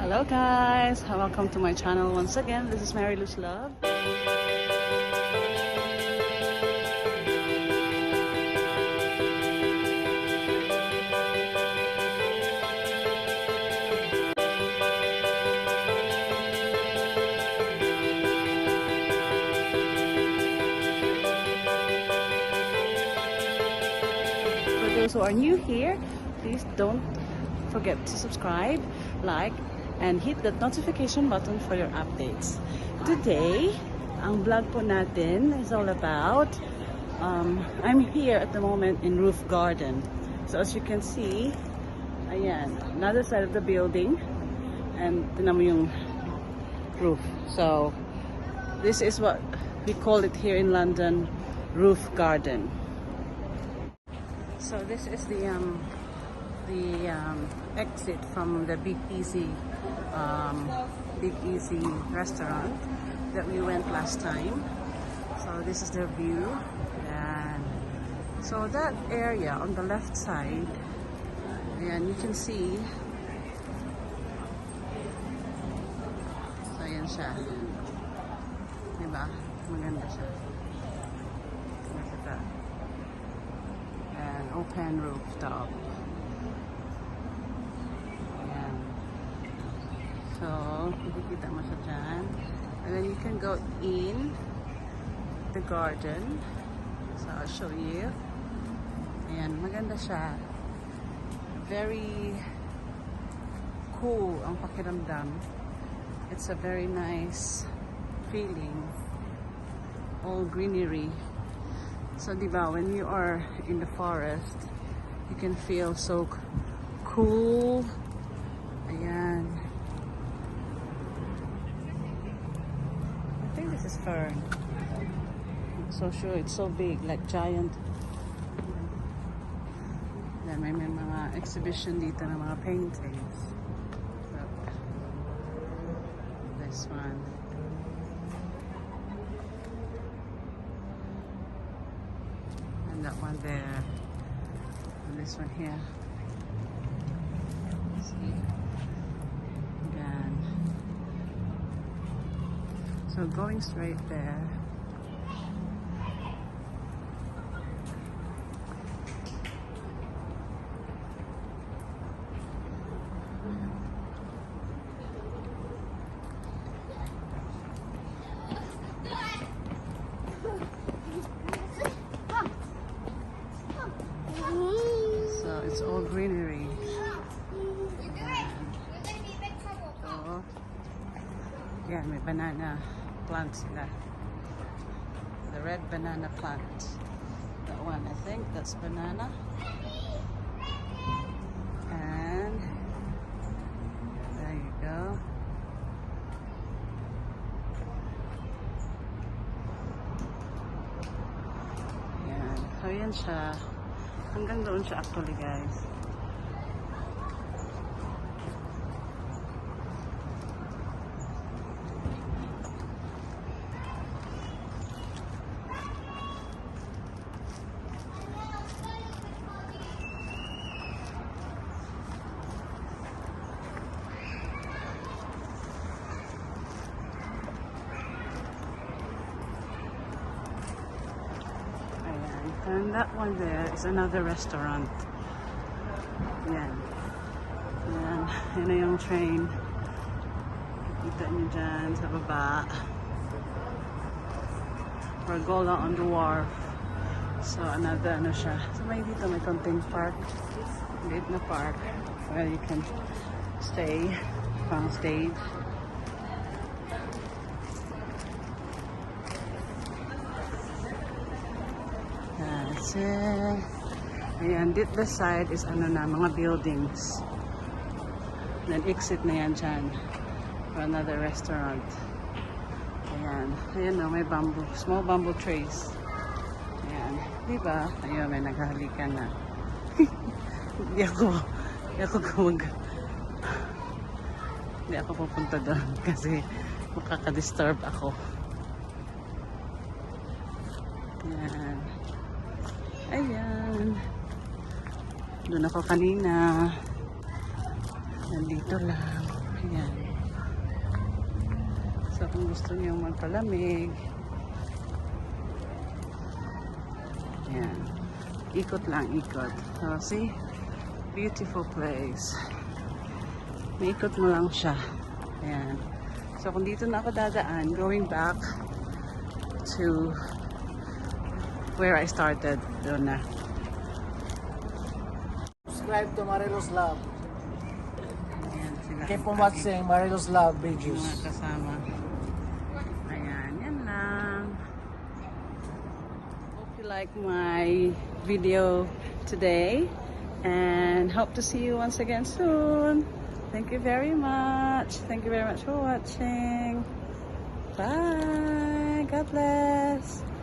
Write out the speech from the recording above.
Hello guys, welcome to my channel once again. This is Marilouslove. For those who are new here, please don't forget to subscribe, like, and hit that notification button for your updates. Today, ang vlog po natin is all about, I'm here at the moment in Roof Garden. So as you can see, ayan, another side of the building, and tinan mo yung roof. So this is what we call it here in London, Roof Garden. So this is the exit from the Big Easy restaurant that we went last time. So this is the view, and so that area on the left side, and you can see, so yan siya, diba? Maganda siya. Look at that. And open rooftop. So, makikita mo siya dyan. And then you can go in the garden. So, I'll show you. Ayan, maganda siya. Very cool ang pakiramdam. It's a very nice feeling. All greenery. So, diba, when you are in the forest, you can feel so cool. Ayan. I think this is fern. I'm so sure it's so big, like giant. Then may mga exhibition dito ng mga paintings. Look. This one. And that one there. And this one here. See? Again. So going straight there. So it's all greenery. So, yeah, may banana plants sila. The red banana plant. That one, I think that's banana. And there you go. Ayan. So yan siya. Hanggang doon siya actually, guys. And that one there is another restaurant. Yan. Yan. Yan na yung train. Kita nyo dyan sa baba. We're going on the Wharf. So another ano siya. So may dito may konting park. Late na park. Where you can stay. Pang stage. Ayan, this side is ano na, mga buildings. Then exit na yan dyan for another restaurant. Ayan, ayan na, may bamboo, small bamboo trees. Ayan, diba? Ayun, may naghahalikan na. Hindi ako pupunta doon kasi makaka-disturb ako. Ayan. Ayan. Doon ako kanina. Nandito lang. Ayan. So kung gusto niyo magpalamig, ayan. Ikot lang, ikot. So see? Beautiful place. Maikot mo lang siya. Ayan. So kung dito na ako dadaan, going back to where I started, doon na. Subscribe to Marilouslove. Ayan sila. Keep on watching Marilouslove videos. Mga kasama. Ayan, yan lang. Hope you like my video today and hope to see you once again soon. Thank you very much. Thank you very much for watching. Bye. God bless.